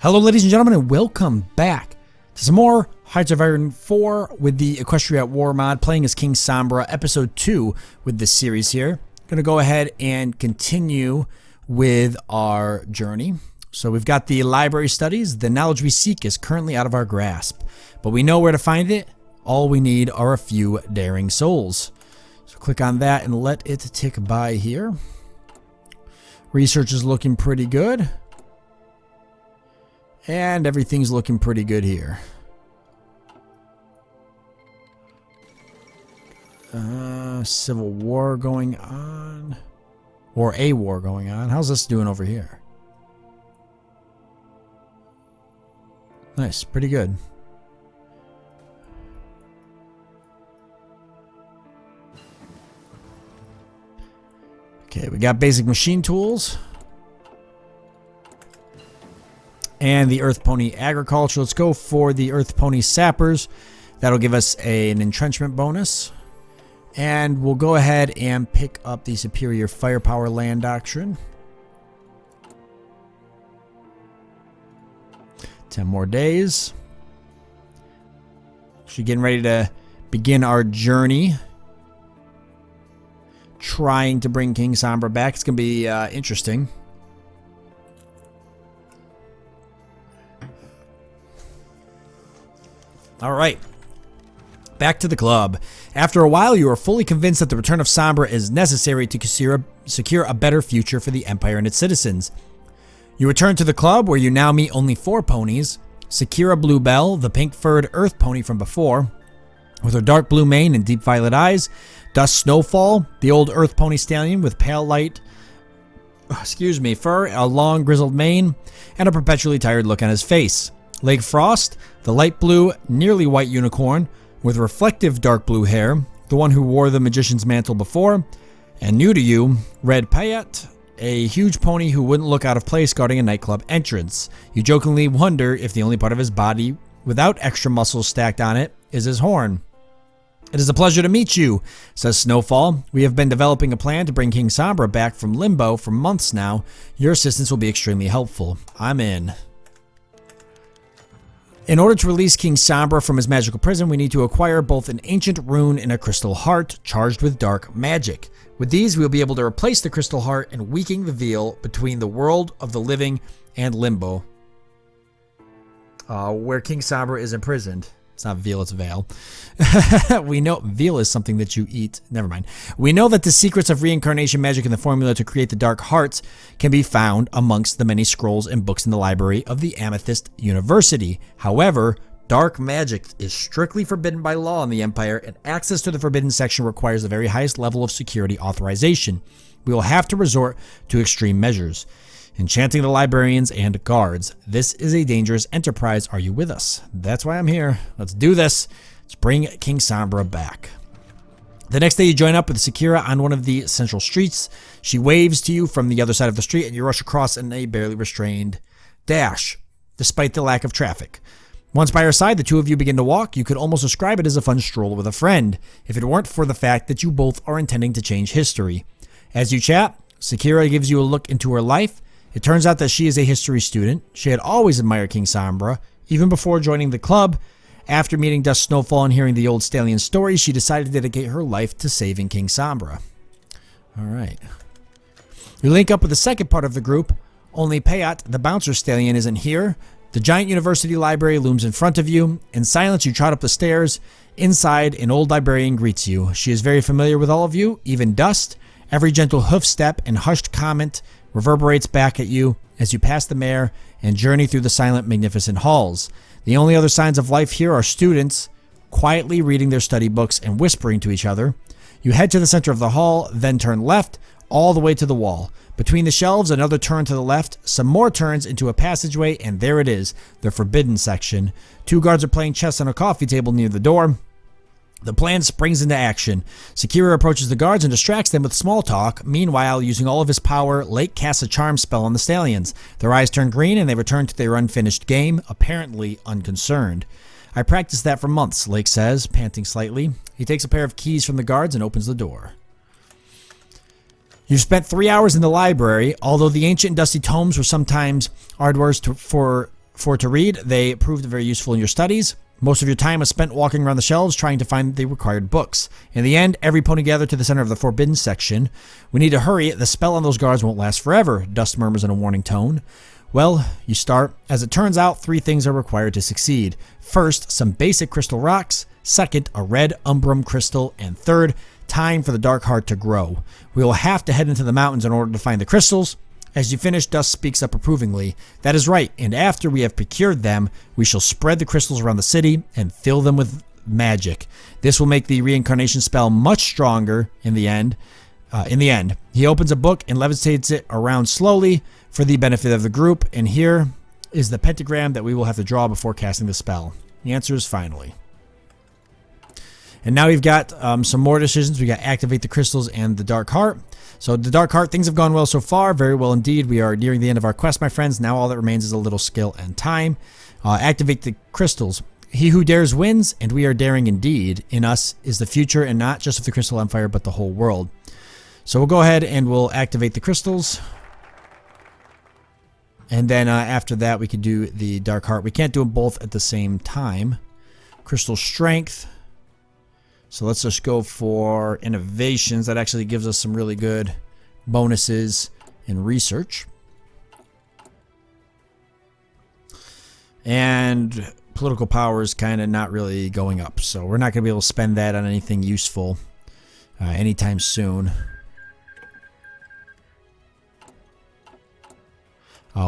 Hello ladies and gentlemen, and welcome back to some more Hearts of Iron 4 with the Equestria War mod, playing as King Sombra, episode 2 with this series here. Gonna go ahead and continue with our journey. So we've got the library studies. The knowledge we seek is currently out of our grasp, but we know where to find it. All we need are a few daring souls. So click on that and let it tick by here. Research is looking pretty good. And everything's looking pretty good here. Civil war going on. Or a war going on. How's this doing over here? Nice, pretty good. Okay, we got basic machine tools. And the Earth Pony Agriculture. Let's go for the Earth Pony Sappers. That'll give us an entrenchment bonus. And we'll go ahead and pick up the Superior Firepower Land Doctrine. 10 more days. Actually getting ready to begin our journey. Trying to bring King Sombra back. It's going to be interesting. All right, back to the club. After a while, you are fully convinced that the return of Sombra is necessary to secure a better future for the Empire and its citizens. You return to the club, where you now meet only 4 ponies. Sakira Bluebell, the pink-furred Earth pony from before, with her dark blue mane and deep violet eyes. Dust Snowfall, the old Earth pony stallion with pale light, fur, a long grizzled mane, and a perpetually tired look on his face. Lake Frost, the light blue, nearly white unicorn with reflective dark blue hair, the one who wore the magician's mantle before. And new to you, Red Pafiot, a huge pony who wouldn't look out of place guarding a nightclub entrance. You jokingly wonder if the only part of his body without extra muscles stacked on it is his horn. It is a pleasure to meet you, says Snowfall. We have been developing a plan to bring King Sombra back from limbo for months now. Your assistance will be extremely helpful. I'm in. In order to release King Sombra from his magical prison, we need to acquire both an ancient rune and a crystal heart charged with dark magic. With these, we will be able to replace the crystal heart and weaken the veil between the world of the living and limbo, where King Sombra is imprisoned. It's not veal, it's veil. We know veal is something that you eat. Never mind. We know that the secrets of reincarnation magic and the formula to create the dark hearts can be found amongst the many scrolls and books in the library of the Amethyst University. However, dark magic is strictly forbidden by law in the Empire, and access to the forbidden section requires the very highest level of security authorization. We will have to resort to extreme measures. Enchanting the librarians and guards. This is a dangerous enterprise. Are you with us? That's why I'm here. Let's do this. Let's bring King Sombra back. The next day, you join up with Sakira on one of the central streets. She waves to you from the other side of the street, and you rush across in a barely restrained dash, despite the lack of traffic. Once by her side, the two of you begin to walk. You could almost describe it as a fun stroll with a friend, if it weren't for the fact that you both are intending to change history. As you chat, Sakira gives you a look into her life. It turns out that she is a history student. She had always admired King Sombra, even before joining the club. After meeting Dust Snowfall and hearing the old stallion story, she decided to dedicate her life to saving King Sombra. Alright. You link up with the second part of the group. Only Pafiot, the bouncer stallion, isn't here. The giant university library looms in front of you. In silence, you trot up the stairs. Inside, an old librarian greets you. She is very familiar with all of you, even Dust. Every gentle hoof step and hushed comment reverberates back at you as you pass the mayor and journey through the silent, magnificent halls. The only other signs of life here are students quietly reading their study books and whispering to each other. You head to the center of the hall, then turn left, all the way to the wall. Between the shelves, another turn to the left, some more turns into a passageway, and there it is, the forbidden section. 2 guards are playing chess on a coffee table near the door. The plan springs into action. Sakira approaches the guards and distracts them with small talk. Meanwhile, using all of his power, Lake casts a charm spell on the stallions. Their eyes turn green and they return to their unfinished game, apparently unconcerned. I practiced that for months, Lake says, panting slightly. He takes a pair of keys from the guards and opens the door. You've spent 3 hours in the library. Although the ancient and dusty tomes were sometimes arduous for For to read, they proved very useful in your studies. Most of your time was spent walking around the shelves trying to find the required books. In the end, every pony gathered to the center of the forbidden section. We need to hurry. The spell on those guards won't last forever, Dust murmurs in a warning tone. Well, you start. As it turns out, 3 things are required to succeed. First, some basic crystal rocks. Second, a red umbrum crystal. And third, time for the dark heart to grow. We will have to head into the mountains in order to find the crystals. As you finish, Dust speaks up approvingly. That is right, and after we have procured them, we shall spread the crystals around the city and fill them with magic. This will make the reincarnation spell much stronger in the end. He opens a book and levitates it around slowly for the benefit of the group, and here is the pentagram that we will have to draw before casting the spell. The answer is finally. And now we've got some more decisions. We got activate the crystals and the dark heart. So the dark heart, things have gone well so far. Very well indeed. We are nearing the end of our quest, my friends. Now all that remains is a little skill and time. Activate the crystals. He who dares wins, and we are daring indeed. In us is the future, and not just of the Crystal Empire, but the whole world. So we'll go ahead and we'll activate the crystals. And then after that, we can do the dark heart. We can't do them both at the same time. Crystal strength. So let's just go for innovations. That actually gives us some really good bonuses in research. And political power is kind of not really going up. So we're not going to be able to spend that on anything useful anytime soon.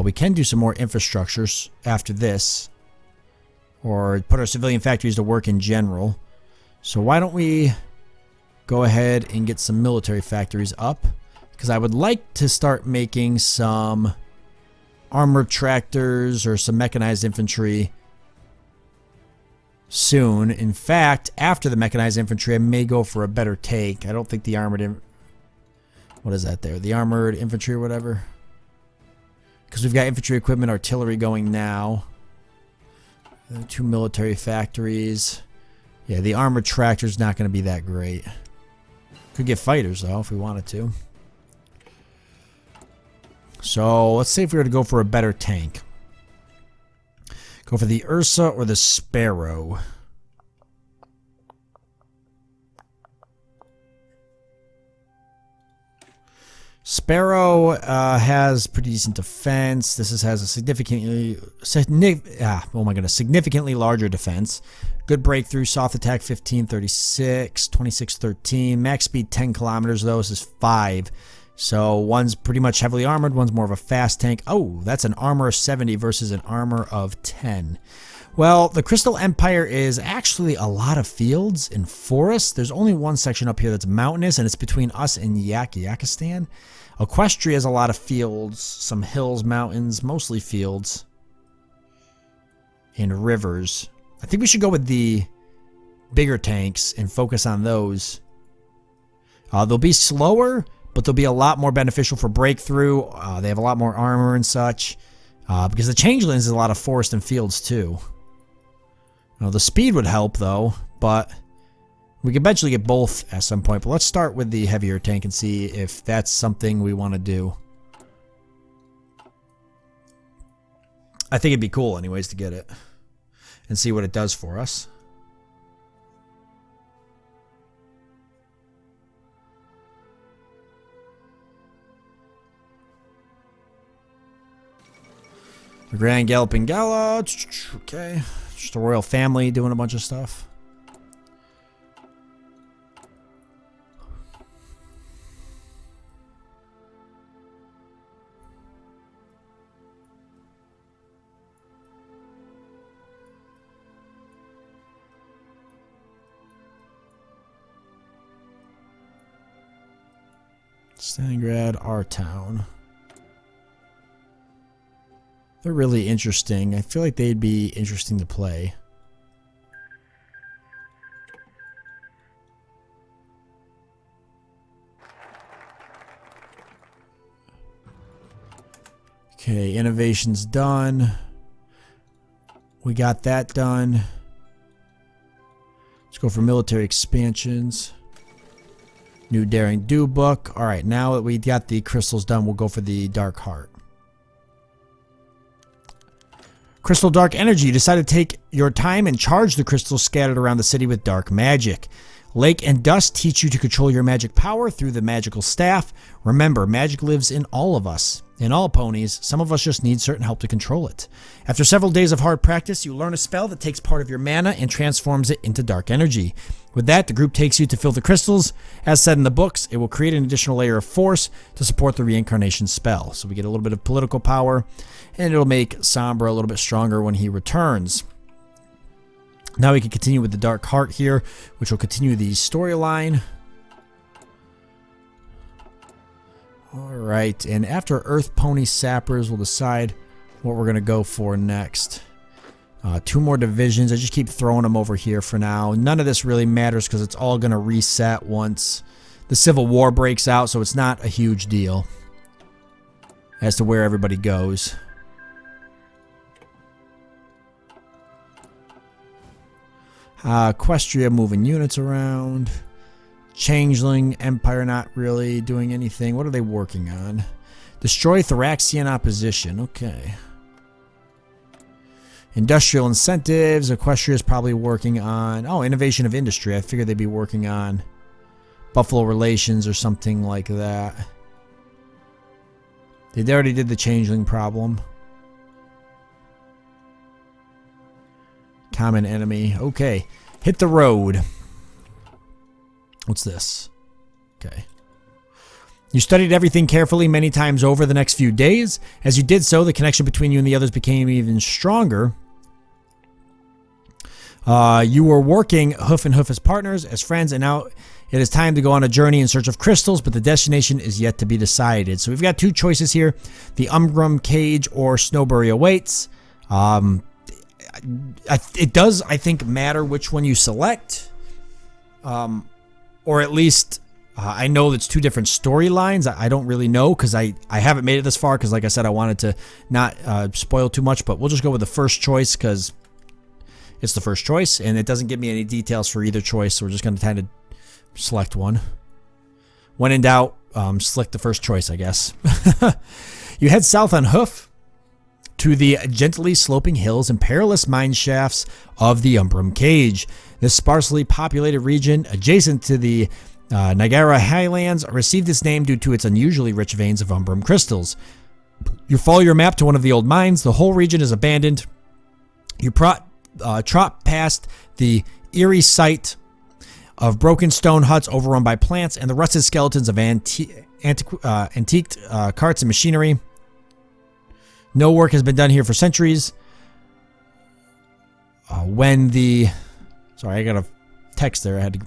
We can do some more infrastructures after this. Or put our civilian factories to work in general. So why don't we go ahead and get some military factories up? Because I would like to start making some armored tractors or some mechanized infantry soon. In fact, after the mechanized infantry, I may go for a better tank. I don't think the armored... What is that there? The armored infantry or whatever? Because we've got infantry equipment, artillery going now. 2 military factories. Yeah, the armored tractor's not going to be that great. Could get fighters, though, if we wanted to. So, let's see if we were to go for a better tank. Go for the Ursa or the Sparrow. Sparrow has pretty decent defense. This has a significantly larger defense. Good breakthrough, soft attack 1536, 2613, max speed 10 kilometers though. This is 5. So one's pretty much heavily armored, one's more of a fast tank. Oh, that's an armor of 70 versus an armor of 10. Well, the Crystal Empire is actually a lot of fields and forests. There's only one section up here that's mountainous, and it's between us and Yakistan. Equestria has a lot of fields, some hills, mountains, mostly fields, and rivers. I think we should go with the bigger tanks and focus on those. They'll be slower, but they'll be a lot more beneficial for breakthrough. They have a lot more armor and such. Because the Changelings is a lot of forest and fields too. The speed would help though, but we could eventually get both at some point. But let's start with the heavier tank and see if that's something we want to do. I think it'd be cool anyways to get it and see what it does for us. The Grand Galloping Gala. Okay. Just a royal family doing a bunch of stuff. Stalingrad, our town. They're really interesting. I feel like they'd be interesting to play. Okay, innovation's done. We got that done. Let's go for military expansions. New Daring Do book. Alright, now that we got the crystals done, we'll go for the Dark Heart. Crystal dark energy. You decide to take your time and charge the crystals scattered around the city with dark magic. Lake and dust teach you to control your magic power through the magical staff. Remember, magic lives in all of us, in all ponies. Some of us just need certain help to control it. After several days of hard practice, you learn a spell that takes part of your mana and transforms it into dark energy. With that, the group takes you to fill the crystals. As said in the books, it will create an additional layer of force to support the reincarnation spell. So we get a little bit of political power, and it'll make Sombra a little bit stronger when he returns. Now we can continue with the Dark Heart here, which will continue the storyline. Alright, and after Earth Pony Sappers, we'll decide what we're going to go for next. 2 more divisions. I just keep throwing them over here for now. None of this really matters because it's all going to reset once the Civil War breaks out, so it's not a huge deal as to where everybody goes. Equestria moving units around. Changeling Empire not really doing anything. What are they working on? Destroy Thraxian opposition. Okay. Industrial incentives. Equestria is probably working on... Oh, innovation of industry. I figured they'd be working on Buffalo relations or something like that. They already did the changeling problem. Common enemy. Okay. Hit the road. What's this? Okay. You studied everything carefully many times over the next few days. As you did so, the connection between you and the others became even stronger. You were working hoof and hoof as partners, as friends, and now it is time to go on a journey in search of crystals, but the destination is yet to be decided. So we've got 2 choices here. The Umbrum Cage or Snowbury Awaits. It does, I think, matter which one you select. Or at least, I know it's 2 different storylines. I don't really know because I haven't made it this far because, like I said, I wanted to not spoil too much. But we'll just go with the first choice because it's the first choice. And it doesn't give me any details for either choice. So we're just going to kind of select one. When in doubt, select the first choice, I guess. You head south on hoof to the gently sloping hills and perilous mine shafts of the Umbrum Cage. This sparsely populated region, adjacent to the Niagara Highlands, received this name due to its unusually rich veins of Umbrum crystals. You follow your map to one of the old mines. The whole region is abandoned. You trot past the eerie sight of broken stone huts overrun by plants and the rusted skeletons of antiqued carts and machinery. No work has been done here for centuries. Sorry, I got a text there I had to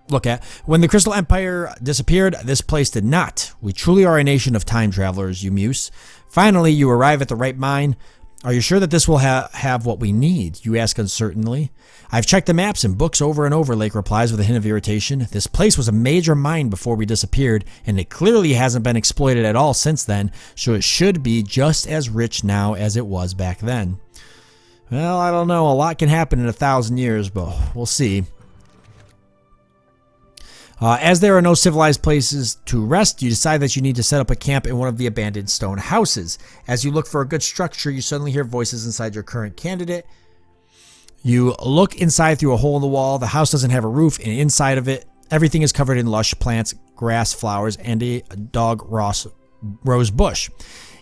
look at. When the Crystal Empire disappeared, this place did not. We truly are a nation of time travelers, you muse. Finally, you arrive at the right mine. Are you sure that this will have what we need? You ask uncertainly. I've checked the maps and books over and over, Lake replies with a hint of irritation. This place was a major mine before we disappeared, and it clearly hasn't been exploited at all since then, so it should be just as rich now as it was back then. Well, I don't know. A lot can happen in 1,000 years, but we'll see. As there are no civilized places to rest, you decide that you need to set up a camp in one of the abandoned stone houses. As you look for a good structure, you suddenly hear voices inside your current candidate. You look inside through a hole in the wall. The house doesn't have a roof, and inside of it, everything is covered in lush plants, grass, flowers, and a dog rose bush.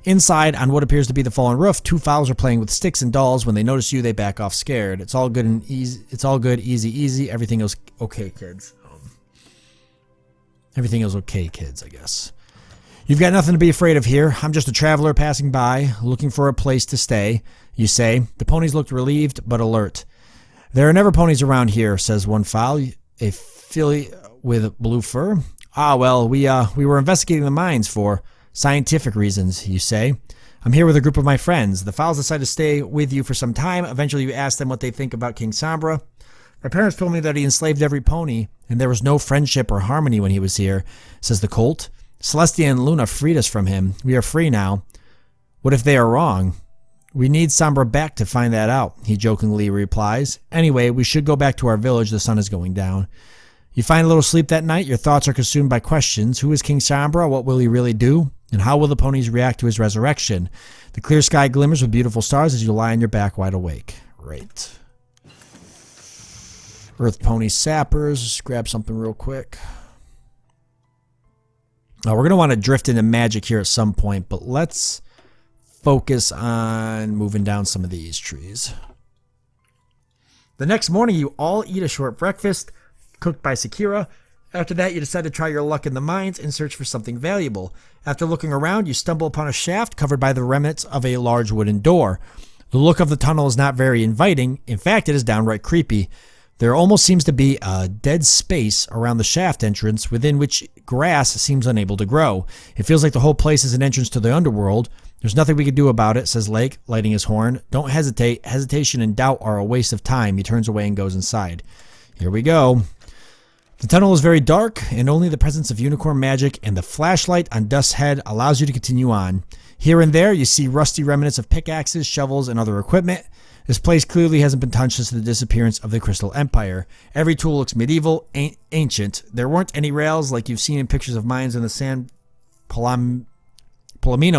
Inside, on what appears to be the fallen roof, 2 fowls are playing with sticks and dolls. When they notice you, they back off scared. It's all good and easy. It's all good, easy. Everything is okay, kids. Everything is okay, kids, I guess. You've got nothing to be afraid of here. I'm just a traveler passing by, looking for a place to stay, you say. The ponies looked relieved, but alert. There are never ponies around here, says one fowl, a filly with blue fur. Ah, well, we were investigating the mines for scientific reasons, you say. I'm here with a group of my friends. The fowls decide to stay with you for some time. Eventually, you ask them what they think about King Sombra. My parents told me that he enslaved every pony, and there was no friendship or harmony when he was here, says the colt. Celestia and Luna freed us from him. We are free now. What if they are wrong? We need Sombra back to find that out, he jokingly replies. Anyway, we should go back to our village. The sun is going down. You find a little sleep that night. Your thoughts are consumed by questions. Who is King Sombra? What will he really do? And how will the ponies react to his resurrection? The clear sky glimmers with beautiful stars as you lie on your back wide awake. Right. Earth Pony Sappers. Just grab something real quick. We're going to want to drift into magic here at some point, but let's focus on moving down some of these trees. The next morning, you all eat a short breakfast cooked by Sakura. After that, you decide to try your luck in the mines and search for something valuable. After looking around, you stumble upon a shaft covered by the remnants of a large wooden door. The look of the tunnel is not very inviting. In fact, it is downright creepy. There almost seems to be a dead space around the shaft entrance within which grass seems unable to grow. It feels like the whole place is an entrance to the underworld. There's nothing we can do about it, says Lake, lighting his horn. Don't hesitate. Hesitation and doubt are a waste of time. He turns away and goes inside. Here we go. The tunnel is very dark, and only the presence of unicorn magic and the flashlight on Dust's head allows you to continue on. Here and there, you see rusty remnants of pickaxes, shovels, and other equipment. This place clearly hasn't been touched since the disappearance of the Crystal Empire. Every tool looks medieval, ancient. There weren't any rails like you've seen in pictures of mines in the San Palomino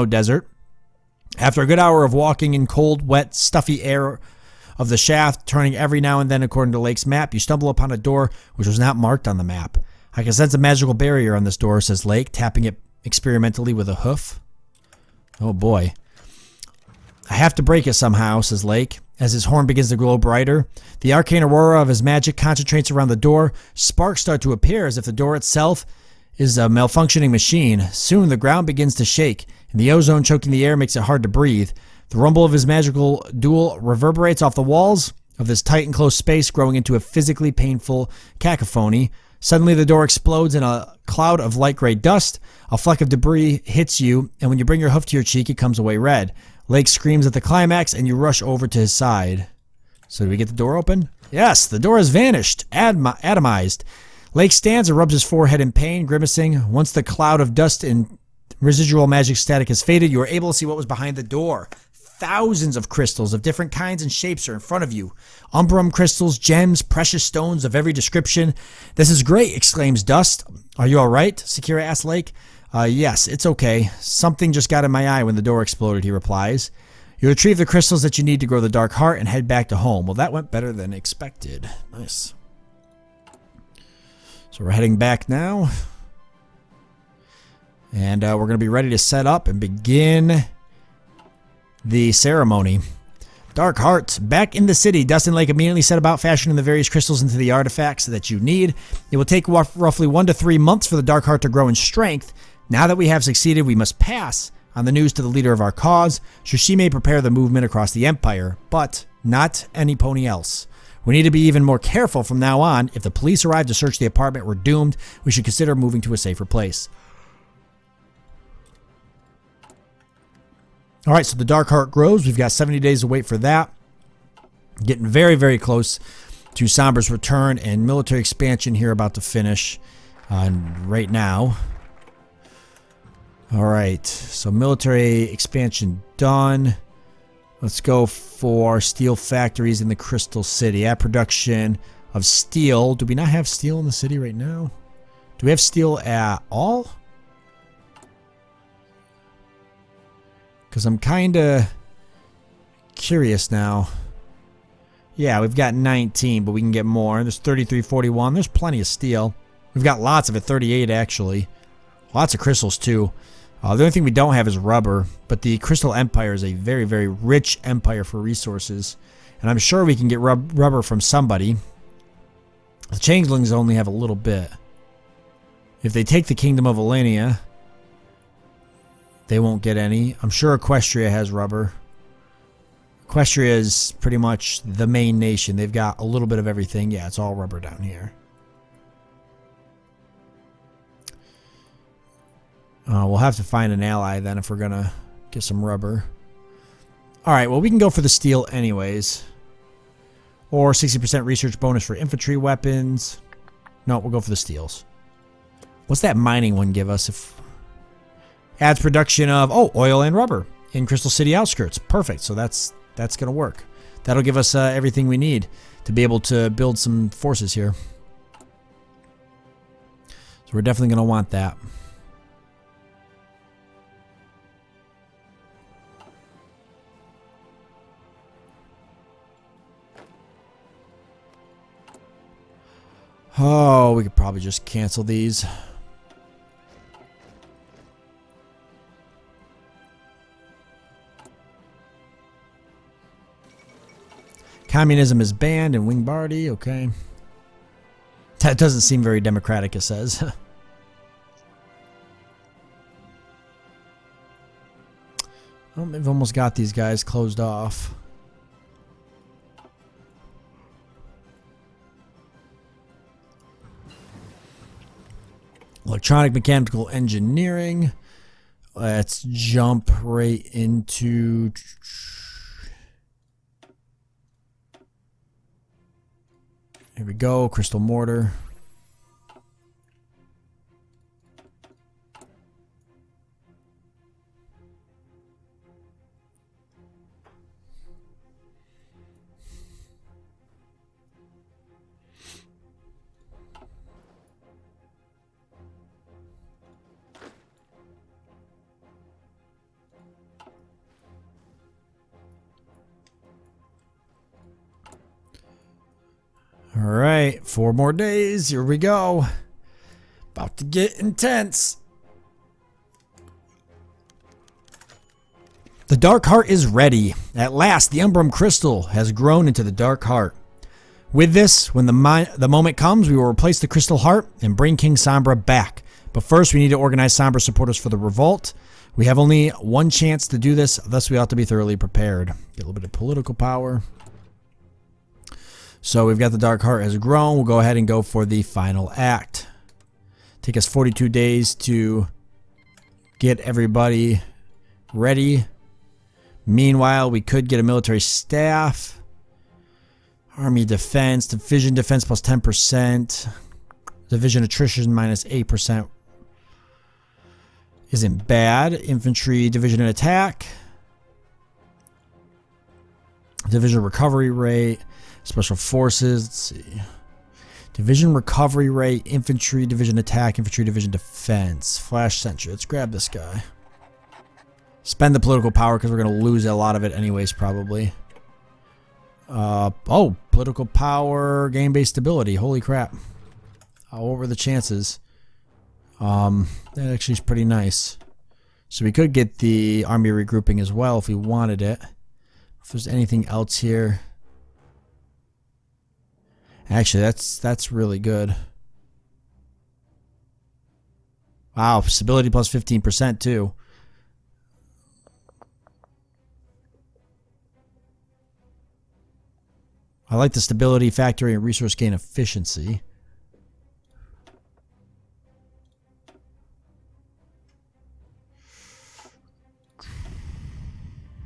Desert. After a good hour of walking in cold, wet, stuffy air of the shaft, turning every now and then according to Lake's map, you stumble upon a door which was not marked on the map. I can sense a magical barrier on this door, says Lake, tapping it experimentally with a hoof. Oh boy. I have to break it somehow, says Lake, as his horn begins to glow brighter. The arcane aurora of his magic concentrates around the door. Sparks start to appear as if the door itself is a malfunctioning machine. Soon the ground begins to shake, and the ozone choking the air makes it hard to breathe. The rumble of his magical duel reverberates off the walls of this tight and close space, growing into a physically painful cacophony. Suddenly the door explodes in a cloud of light gray dust. A fleck of debris hits you, and when you bring your hoof to your cheek, it comes away red. Lake screams at the climax, and you rush over to his side. So do we get the door open? Yes, the door has vanished, atomized. Lake stands and rubs his forehead in pain, grimacing. Once the cloud of dust and residual magic static has faded, you are able to see what was behind the door. Thousands of crystals of different kinds and shapes are in front of you. Umbrum crystals, gems, precious stones of every description. This is great, exclaims Dust. Are you all right? Sakura asks Lake. Yes, it's okay. Something just got in my eye when the door exploded, he replies. You retrieve the crystals that you need to grow the dark heart and head back to home. Well, that went better than expected. Nice. So we're heading back now. And we're going to be ready to set up and begin the ceremony. Dark Heart. Back in the city, Dust and Lake immediately set about fashioning the various crystals into the artifacts that you need. It will take roughly 1 to 3 months for the Dark Heart to grow in strength. Now that we have succeeded, we must pass on the news to the leader of our cause, so she may prepare the movement across the Empire, but not any pony else. We need to be even more careful from now on. If the police arrive to search the apartment, we're doomed. We should consider moving to a safer place. All right, so the Dark Heart grows. We've got 70 days to wait for that. Getting very, very close to Sombra's return, and military expansion here about to finish right now. All right, so military expansion done. Let's go for steel factories in the Crystal City. Add production of steel. Do we not have steel in the city right now? Do we have steel at all? Because I'm kind of curious now. Yeah, we've got 19, but we can get more. There's 3341. There's plenty of steel. We've got lots of it, 38 actually. Lots of crystals too. The only thing we don't have is rubber, but the Crystal Empire is a very, very rich empire for resources. And I'm sure we can get rubber from somebody. The Changelings only have a little bit. If they take the Kingdom of Alenia, they won't get any. I'm sure Equestria has rubber. Equestria is pretty much the main nation. They've got a little bit of everything. Yeah, it's all rubber down here. We'll have to find an ally then if we're going to get some rubber. Alright, well we can go for the steel anyways. Or 60% research bonus for infantry weapons. No, we'll go for the steels. What's that mining one give us? If adds production of, oil and rubber in Crystal City outskirts. Perfect, so that's going to work. That'll give us everything we need to be able to build some forces here. So we're definitely going to want that. Oh, we could probably just cancel these. Communism is banned in Wingbardy. Okay. That doesn't seem very democratic, it says. Well, they've almost got these guys closed off. Electronic mechanical engineering. Let's jump right into... Here we go, crystal mortar. All right, 4 more days. Here we go. About to get intense. The Dark Heart is ready. At last, the Umbrum Crystal has grown into the Dark Heart. With this, when the moment comes, we will replace the Crystal Heart and bring King Sombra back. But first, we need to organize Sombra supporters for the revolt. We have only one chance to do this, thus we ought to be thoroughly prepared. Get a little bit of political power. So we've got the Dark Heart has grown. We'll go ahead and go for the final act. Take us 42 days to get everybody ready. Meanwhile, we could get a military staff. Army defense. Division defense plus 10%. Division attrition minus 8%. Isn't bad. Infantry division and attack. Division recovery rate. Special forces, let's see. Division recovery rate, infantry division attack, infantry division defense. Flash sentry. Let's grab this guy. Spend the political power because we're going to lose a lot of it anyways, probably. Oh, political power, game-based stability. Holy crap. What were the chances? That actually is pretty nice. So we could get the army regrouping as well if we wanted it. If there's anything else here. Actually, that's really good. Wow, stability plus 15% too. I like the stability factory and resource gain efficiency.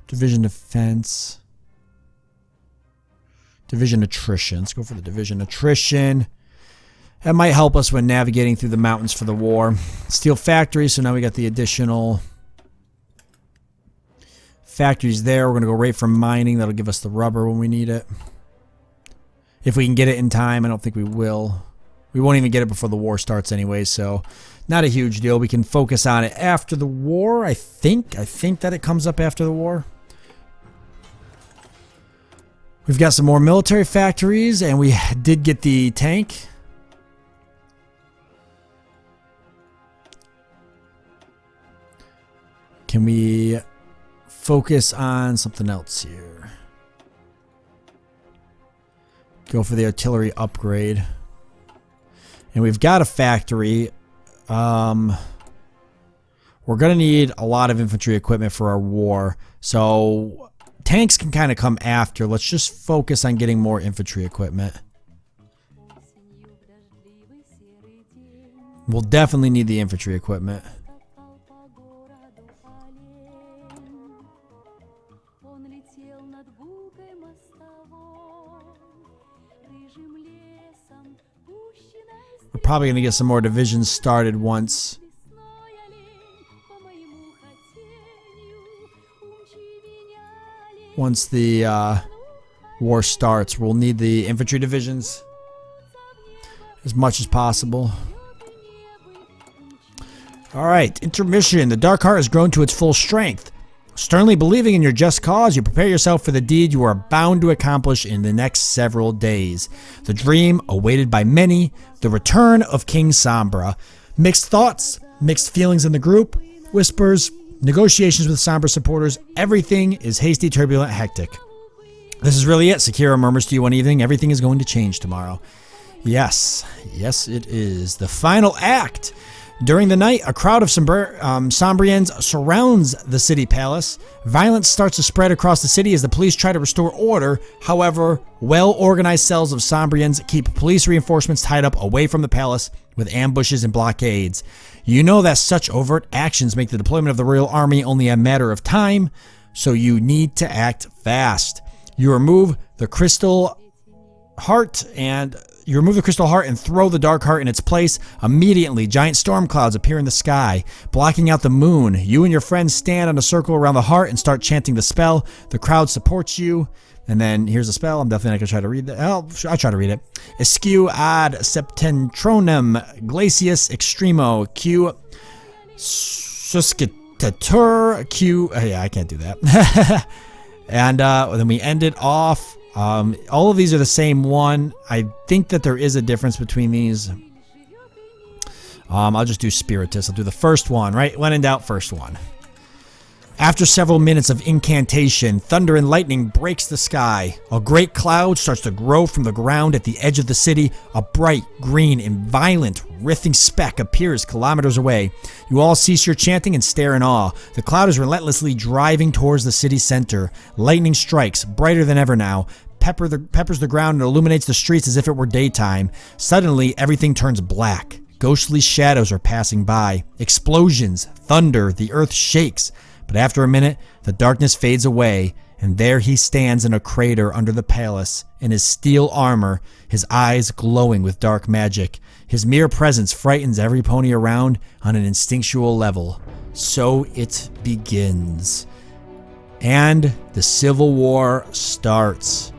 Division defense. Division attrition. Let's go for the division attrition. That might help us when navigating through the mountains for the war. Steel factory. So now we got the additional factories there. We're going to go right for mining. That'll give us the rubber when we need it. If we can get it in time. I don't think we will. We won't even get it before the war starts anyway. So not a huge deal. We can focus on it after the war. I think that it comes up after the war. We've got some more military factories, and we did get the tank. Can we focus on something else here? Go for the artillery upgrade. And we've got a factory. We're going to need a lot of infantry equipment for our war. So tanks can kind of come after. Let's just focus on getting more infantry equipment. We'll definitely need the infantry equipment. We're probably going to get some more divisions started once the war starts. We'll need the infantry divisions as much as possible. Alright, intermission. The Dark Heart has grown to its full strength. Sternly believing in your just cause, you prepare yourself for the deed you are bound to accomplish in the next several days. The dream awaited by many, the return of King Sombra. Mixed thoughts, mixed feelings in the group, whispers, negotiations with Sombra supporters. Everything is hasty, turbulent, hectic. This is really it. Sakira murmurs to you one evening, everything is going to change tomorrow. Yes, it is. The final act. During the night, a crowd of Sombrians surrounds the city palace. Violence starts to spread across the city as the police try to restore order. However, well-organized cells of Sombrians keep police reinforcements tied up away from the palace with ambushes and blockades. You know that such overt actions make the deployment of the royal army only a matter of time, so you need to act fast. You remove the crystal heart and throw the dark heart in its place. Immediately, giant storm clouds appear in the sky, blocking out the moon. You and your friends stand in a circle around the heart and start chanting the spell. The crowd supports you. And then here's the spell. I'm definitely not going to try to read that. I'll try to read it. Esque ad septentronum glacius extremo q suscitatur q. Yeah, I can't do that. And then we end it off. All of these are the same one. I think that there is a difference between these. I'll just do Spiritus. I'll do the first one, right? When in doubt, first one. After several minutes of incantation, thunder and lightning breaks the sky. A great cloud starts to grow from the ground at the edge of the city. A bright, green, and violent, writhing speck appears kilometers away. You all cease your chanting and stare in awe. The cloud is relentlessly driving towards the city center. Lightning strikes, brighter than ever now, peppers the ground and illuminates the streets as if it were daytime. Suddenly, everything turns black. Ghostly shadows are passing by. Explosions, thunder, the earth shakes. But after a minute, the darkness fades away, and there he stands in a crater under the palace, in his steel armor, his eyes glowing with dark magic. His mere presence frightens every pony around on an instinctual level. So it begins. And the Civil War starts.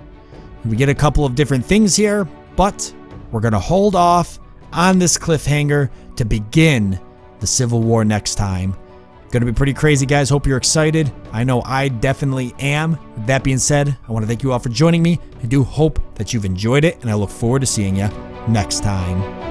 We get a couple of different things here, but we're going to hold off on this cliffhanger to begin the Civil War next time. Going to be pretty crazy, guys. Hope you're excited. I know I definitely am. With that being said, I want to thank you all for joining me. I do hope that you've enjoyed it, and I look forward to seeing you next time.